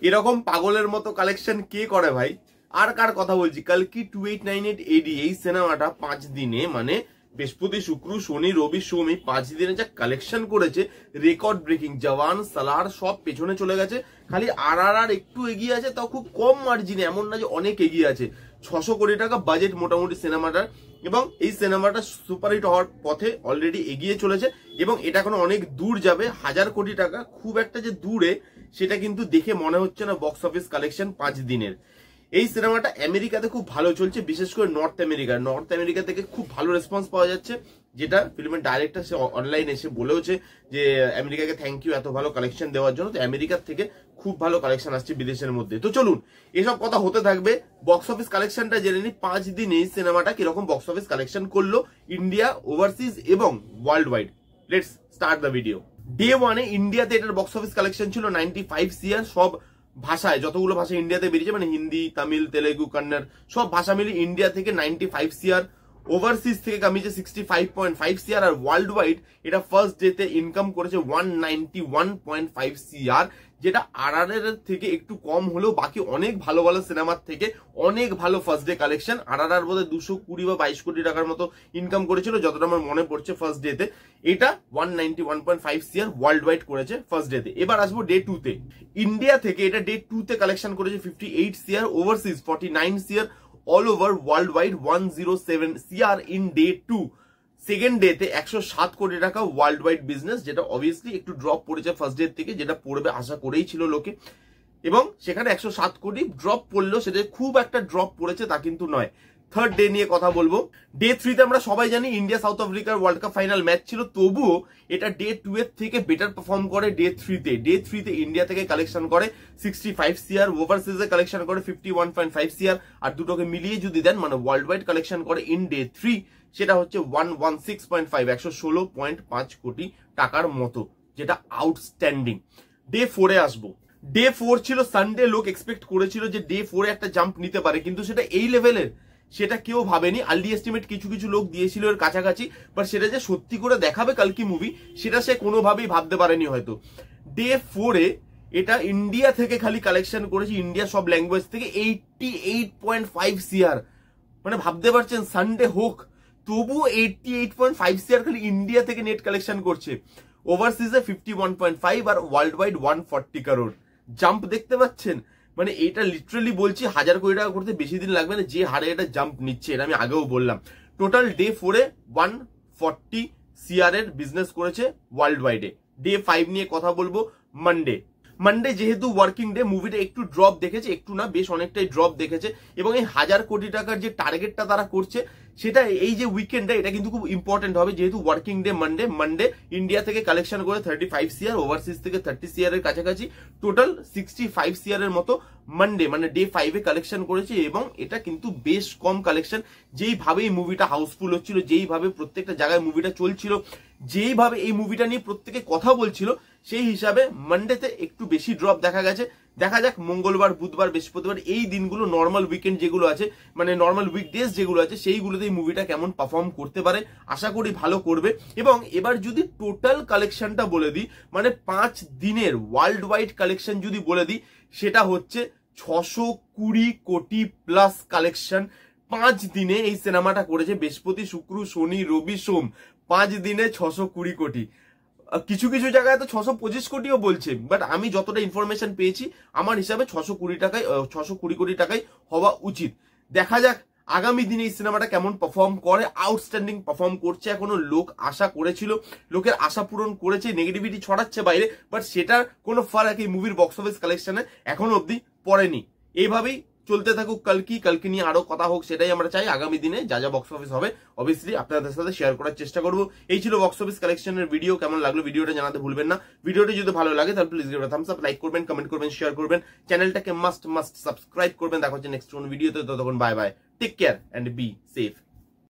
এরকম পাগলের মতো কালেকশন কে করে ভাই? আর কার কথা বলছি, কালকি 2898 AD এই সিনেমাটা 5 দিনে মানে বৃহস্পতি শুক্র শনি রবি সোম এই 5 দিনে যা কালেকশন করেছে রেকর্ড ব্রেকিং। জওয়ান সালার সব পেছনে চলে গেছে, খালি RRR একটু এগিয়ে আছে, তাও খুব কম মার্জিনে, এমন না যে অনেক এগিয়ে আছে। 600 কোটি টাকা বাজেট মোটামুটি সিনেমাটার, এবং এই সিনেমাটা সুপারহিট হওয়ার পথে অলরেডি এগিয়ে চলেছে এবং এটা এখনো অনেক দূর যাবে। 1000 কোটি টাকা খুব একটা যে দূরে সেটা কিন্তু দেখে মনে হচ্ছে না বক্স অফিস কালেকশন 5 দিনের। এই সিনেমাটা আমেরিকাতে খুব ভালো চলছে, বিশেষ করে নর্থ আমেরিকা থেকে খুব ভালো রেসপন্স পাওয়া যাচ্ছে, যেটা ফিল্মের ডাইরেক্টর সে অনলাইনে এসে বলেওছে যে আমেরিকাকে থ্যাংক ইউ এত ভালো কালেকশন দেওয়ার জন্য। তো আমেরিকার থেকে খুব ভালো কালেকশন আসছে বিদেশের মধ্যে। তো চলুন এসব কথা হতে থাকবে, বক্স অফিস কালেকশনটা জেনে নিই। 5 দিনে এই সিনেমাটা কিরকম বক্স অফিস কালেকশন করলো ইন্ডিয়া, ওভারসিজ এবং world wide. Let's start the video. Day 1 এ ইন্ডিয়াতে এটার বক্স অফিস কালেকশন ছিল 95 CR। সব ভাষায় যতগুলো ভাষা ইন্ডিয়াতে বেরিয়েছে মানে হিন্দি, তামিল, তেলেগু, কন্নড় সব ভাষা মিলে ইন্ডিয়া থেকে 95 CR, ওভারসিজ থেকে কামিয়েছে 65.5 CR, আর ওয়ার্ল্ড ওয়াইড এটা ফার্স্ট ডেতে ইনকাম করেছে 191.5 CR, যেটা RRR এর থেকে একটু কম হলেও বাকি অনেক ভালো ভালো সিনেমার থেকে অনেক ভালো ফার্স্ট ডে কালেকশন। RRR বোধহয় 220 বা 22 কোটি টাকার মতো ইনকাম করেছিল যতটা আমার মনে পড়ছে ফার্স্ট ডেতে। এটা 191.5 CR ওয়ার্ল্ড ওয়াইড করেছে ফার্স্ট ডেতে। এবার আসবো ডে 2 তে। ইন্ডিয়া থেকে এটা ডে 2 তে কালেকশন করেছে 58 CR, overseas 49 CR, all over world wide 107 CR in day 2। Second ডেতে 107 কোটি টাকা ওয়ার্ল্ড ওয়াইড বিজনেস, যেটা অবভিয়াসলি একটু ড্রপ পড়েছে ফার্স্ট ডে থেকে, যেটা পড়বে আশা করেই ছিল লোকে, এবং সেখানে 107 কোটি ড্রপ পড়লেও সেটা খুব একটা ড্রপ পড়েছে তা কিন্তু নয়। থার্ড ডে নিয়ে কথা বলবো। ডে 3 তে আমরা সবাই জানি ইন্ডিয়া সাউথ আফ্রিকার ওয়ার্ল্ড কাপ ফাইনাল ম্যাচ ছিল, তবুও এটা ডে 2 এর থেকে বেটার পারফর্ম করে ডে 3 তে। ডে 3 তে ইন্ডিয়া থেকে কালেকশন করে 65 CR, ওভারসিজে কালেকশন করে 51.5 CR, আর দুটোকে মিলিয়ে যদি দেন মানে ওয়ার্ল্ড ওয়াইড কালেকশন করে ইন ডে 3 সেটা হচ্ছে 116.5 116.5 কোটি টাকার মতো, যেটা আউটস্ট্যান্ডিং। ডে 4 এ আসবো। ডে 4 ছিল সানডে, লোক এক্সপেক্ট করেছিল যে ডে 4 এ একটা জাম্প নিতে পারে, কিন্তু সেটা এই লেভেলের সেটা কেউ ভাবেনি। আর্লি এস্টিমেট কিছু কিছু লোক দিয়েছিল এর কাছাকাছি, বাট সেটা যে সত্যি করে দেখাবে কালকি মুভি সেটা সে কোনোভাবেই ভাবতে পারেনি হয়তো। ডে 4 এ এটা ইন্ডিয়া থেকে খালি কালেকশন করেছে, ইন্ডিয়া সব ল্যাঙ্গুয়েজ থেকে 88.5 CR। মানে ভাবতে পারছেন সানডে হোক তবুও 88.5 CR খালি ইন্ডিয়া থেকে নেট কালেকশন করছে। ওভারসিজে 51.5 আর ওয়ার্ল্ড ওয়াইড 140 কারোর জাম্প দেখতে পাচ্ছেন। মানে এটা লিটারালি বলছি 1000 কোটি টাকা করতে বেশি দিন লাগবে না যে হারে এটা জাম্প নিচ্ছে, এটা আমি আগেও বললাম। টোটাল ডে 4 এ 140 CR এর বিজনেস করেছে ওয়ার্ল্ড ওয়াইডে। ডে 5 নিয়ে কথা বলবো। মানডে যেহেতু ওয়ার্কিং ডে, মুভিটা একটু ড্রপ দেখেছে, একটু না বেশ অনেকটাই ড্রপ দেখেছে, এবং এই 1000 কোটি টাকার যে টার্গেটটা তারা করছে সেটা এই যে উইকেন্ডটা এটা কিন্তু খুব ইম্পর্টেন্ট হবে, যেহেতু ওয়ার্কিং ডে মানডে ইন্ডিয়া থেকে কালেকশন করে 35 CR, ওভারসিজ থেকে 30 CR এর কাছাকাছি, টোটাল 65 CR এর মতো মানডে মানে ডে 5 এ কালেকশন করেছে। এবং এটা কিন্তু বেশ কম কালেকশন, যেইভাবে এই মুভিটা হাউসফুল হচ্ছিল, যেইভাবে প্রত্যেকটা জায়গায় মুভিটা চলছিল, যেইভাবে এই মুভিটা নিয়ে প্রত্যেকে কথা বলছিল, সেই হিসাবে মানডেতে একটু বেশি ড্রপ দেখা গেছে। দেখা যাক মঙ্গলবার, বুধবার, বৃহস্পতিবার এই দিনগুলো নর্মাল উইকেন্ড যেগুলো আছে মানে নর্মাল উইকডেজ যেগুলো আছে সেইগুলোতে এই মুভিটা কেমন পারফর্ম করতে পারে। আশা করি ভালো করবে। এবং এবার যদি টোটাল কালেকশনটা বলে দিই মানে 5 দিনের ওয়ার্ল্ড ওয়াইড কালেকশন যদি বলে দিই সেটা হচ্ছে 620 কোটি প্লাস কালেকশন 5 দিনে এই সিনেমাটা করেছে। বৃহস্পতি শুক্র শনি রবি সোম 5 দিনে 620 কোটি। কিছু কিছু জায়গায় তো 625 কোটিও বলছে, বাট আমি যতটা ইনফরমেশন পেয়েছি আমার হিসাবে 620 কোটি টাকায় হওয়া উচিত। দেখা যাক আগামী দিনে এই সিনেমাটা কেমন পারফর্ম করে। আউটস্ট্যান্ডিং পারফর্ম করছে, এখনো লোক আশা করেছিল, লোকের আশা পূরণ করেছে, নেগেটিভিটি ছড়াচ্ছে বাইরে, বাট সেটার কোনো ফারাক এই মুভির বক্স অফিস কালেকশনে এখনো অব্দি পড়েনি। এইভাবেই চলতে থাকুক কালকে নিয়ে আরো কথা হোক, সেটাই আমরা চাই। আগামী দিনে যা যা বক্স অফিস হবে অবভিয়াসলি আপনাদের সাথে শেয়ার করার চেষ্টা করবো। এই ছিল বক্স অফিস কালেকশনের ভিডিও। কেমন লাগলো ভিডিওটা জানাতে ভুলবেন না। ভিডিওটি যদি ভালো লাগে তাহলে please give it a Thums up, like করবেন, কমেন্ট করবেন, শেয়ার করবেন, চ্যানেলটাকে মাস্ট সাবস্ক্রাইব করবেন। দেখা হচ্ছে নেক্সট কোন ভিডিওতে। ততক্ষণ bye bye, take care and be safe.